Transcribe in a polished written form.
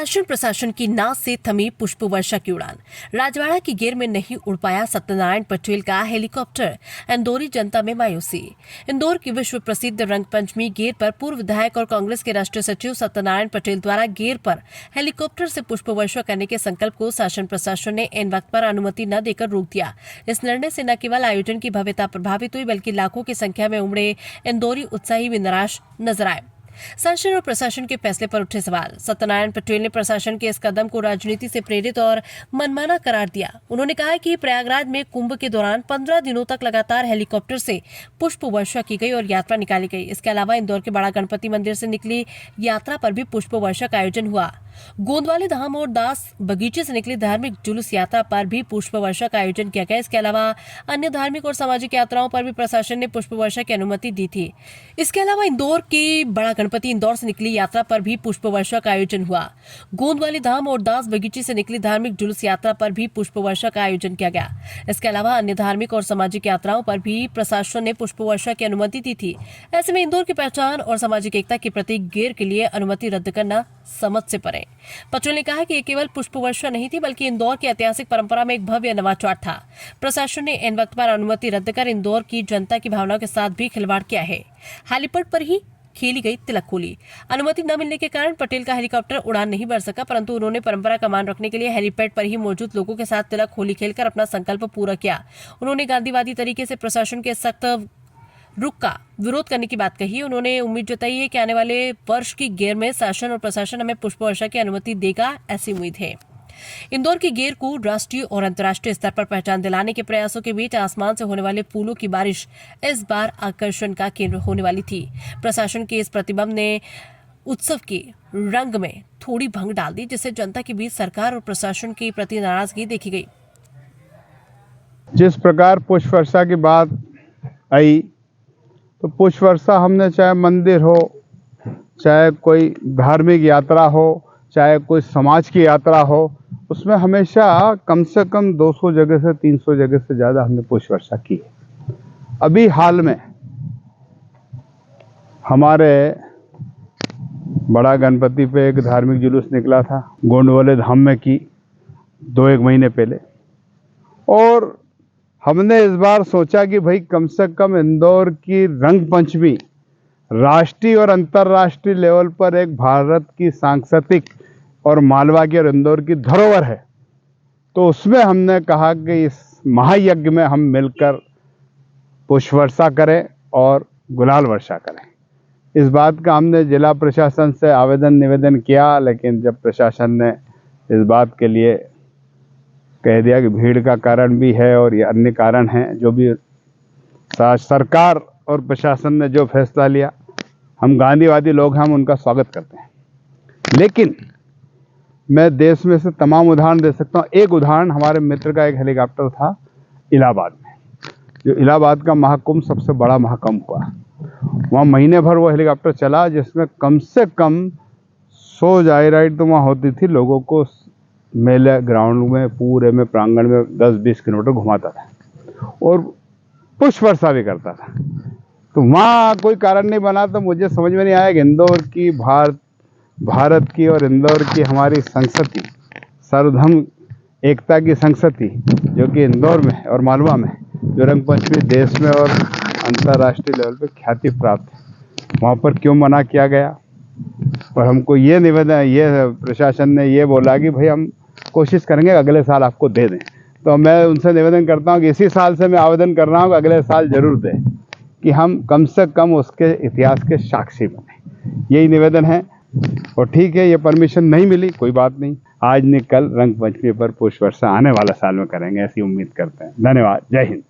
शासन प्रशासन की नाव से थमी पुष्प वर्षा की उड़ान। राजवाड़ा की गेर में नहीं उड़ पाया सत्यनारायण पटेल का हेलीकॉप्टर। इंदौरी जनता में मायूसी। इंदौर की विश्व प्रसिद्ध रंगपंचमी गेर पर पूर्व विधायक और कांग्रेस के राष्ट्रीय सचिव सत्यनारायण पटेल द्वारा गेर पर हेलीकॉप्टर से पुष्प वर्षा करने के संकल्प को शासन प्रशासन ने इन वक्त पर अनुमति न देकर रोक दिया। इस निर्णय से न केवल आयोजन की भव्यता प्रभावित हुई, बल्कि लाखों की संख्या में उमड़े इंदौरी उत्साही भी निराश नजर आए। शासन और प्रशासन के फैसले पर उठे सवाल। सत्यनारायण पटेल ने प्रशासन के इस कदम को राजनीति से प्रेरित और मनमाना करार दिया। उन्होंने कहा कि प्रयागराज में कुंभ के दौरान 15 दिनों तक लगातार हेलीकॉप्टर से पुष्प वर्षा की गई और यात्रा निकाली गई। इसके अलावा इंदौर के बड़ा गणपति मंदिर से निकली यात्रा पर भी पुष्प वर्षा का आयोजन हुआ। गोंदवाले धाम और दास बगीचे से निकली धार्मिक जुलूस यात्रा पर भी पुष्प वर्षा का आयोजन किया गया। इसके अलावा अन्य धार्मिक और सामाजिक यात्राओं पर भी प्रशासन ने पुष्प वर्षा की अनुमति दी थी। इसके अलावा इंदौर की बड़ा गणपति इंदौर से निकली यात्रा पर भी पुष्प वर्षा का आयोजन हुआ। गोंदवाले धाम और दास बगीचे से निकली धार्मिक जुलूस यात्रा पर भी पुष्प वर्षा का आयोजन किया गया। इसके अलावा अन्य धार्मिक और सामाजिक यात्राओं पर भी प्रशासन ने पुष्प वर्षा की अनुमति दी थी। ऐसे में इंदौर की पहचान और सामाजिक एकता के प्रतीक गेर के लिए अनुमति रद्द करना समझ से परे। पटेल ने कहा कि ये केवल पुष्प वर्षा नहीं थी, बल्कि इंदौर की ऐतिहासिक परंपरा में एक भव्य नवाचार था। प्रशासन ने इन वक्त पर अनुमति रद्द कर इंदौर की जनता की भावनाओं के साथ भी खिलवाड़ किया है। हेलीपैड पर ही खेली गई तिलक होली। अनुमति न मिलने के कारण पटेल का हेलीकॉप्टर उड़ान नहीं भर सका, परंतु उन्होंने परंपरा का मान रखने के लिए हेलीपैड पर ही मौजूद लोगों के साथ तिलक होली खेलकर अपना संकल्प पूरा किया। उन्होंने गांधीवादी तरीके से प्रशासन के सख्त रुख का विरोध करने की बात कही। उन्होंने उम्मीद जताई है कि आने वाले वर्ष की गेर में शासन और प्रशासन हमें पुष्प वर्षा की अनुमति देगा, ऐसी उम्मीद है। इंदौर की गेर को राष्ट्रीय और अंतर्राष्ट्रीय स्तर पर पहचान दिलाने के प्रयासों के बीच आसमान से होने वाले फूलों की बारिश इस बार आकर्षण का केंद्र होने वाली थी। प्रशासन के इस प्रतिबंध ने उत्सव के रंग में थोड़ी भंग डाल दी, जिससे जनता के बीच सरकार और प्रशासन के प्रति नाराजगी देखी गई। जिस प्रकार पुष्प वर्षा की बात आई, तो पुष्प वर्षा हमने चाहे मंदिर हो, चाहे कोई धार्मिक यात्रा हो, चाहे कोई समाज की यात्रा हो, उसमें हमेशा कम से कम 200 जगह से 300 जगह से ज़्यादा हमने पुष्प वर्षा की है। अभी हाल में हमारे बड़ा गणपति पे एक धार्मिक जुलूस निकला था, गोंडवाले धाम में की 2-1 महीने पहले, और हमने इस बार सोचा कि भाई कम से कम इंदौर की रंग पंचमी राष्ट्रीय और अंतर्राष्ट्रीय लेवल पर एक भारत की सांस्कृतिक और मालवा की और इंदौर की धरोहर है, तो उसमें हमने कहा कि इस महायज्ञ में हम मिलकर पुष्प वर्षा करें और गुलाल वर्षा करें। इस बात का हमने जिला प्रशासन से आवेदन निवेदन किया, लेकिन जब प्रशासन ने इस बात के लिए कह दिया कि भीड़ का कारण भी है और ये अन्य कारण हैं, जो भी सरकार और प्रशासन ने जो फैसला लिया, हम गांधीवादी लोग हैं, हम उनका स्वागत करते हैं। लेकिन मैं देश में से तमाम उदाहरण दे सकता हूँ। एक उदाहरण, हमारे मित्र का एक हेलीकॉप्टर था इलाहाबाद में, जो इलाहाबाद का महाकुंभ सबसे बड़ा महाकुंभ हुआ, वहाँ महीने भर वो हेलीकॉप्टर चला, जिसमें कम से कम 100 जाई राइड तो वहाँ होती थी। लोगों को मेले ग्राउंड में पूरे में प्रांगण में 10-20 किलोमीटर घुमाता था और पुष्प वर्षा भी करता था। तो वहाँ कोई कारण नहीं बना, तो मुझे समझ में नहीं आया कि इंदौर की भारत की और इंदौर की हमारी संस्कृति, सर्वधर्म एकता की संस्कृति जो कि इंदौर में और मालवा में, जो रंगपंचमी देश में और अंतर्राष्ट्रीय लेवल पे ख्याति प्राप्त है, वहाँ पर क्यों मना किया गया। और हमको ये निवेदन, ये प्रशासन ने ये बोला कि भाई हम कोशिश करेंगे अगले साल आपको दे दें। तो मैं उनसे निवेदन करता हूँ कि इसी साल से मैं आवेदन कर रहा हूँ कि अगले साल जरूर दें, कि हम कम से कम उसके इतिहास के साक्षी बने। यही निवेदन है। और ठीक है, ये परमिशन नहीं मिली, कोई बात नहीं, आज नहीं कल रंग पंचमी पर पुष्प वर्षा आने वाला साल में करेंगे, ऐसी उम्मीद करते हैं। धन्यवाद। जय हिंद।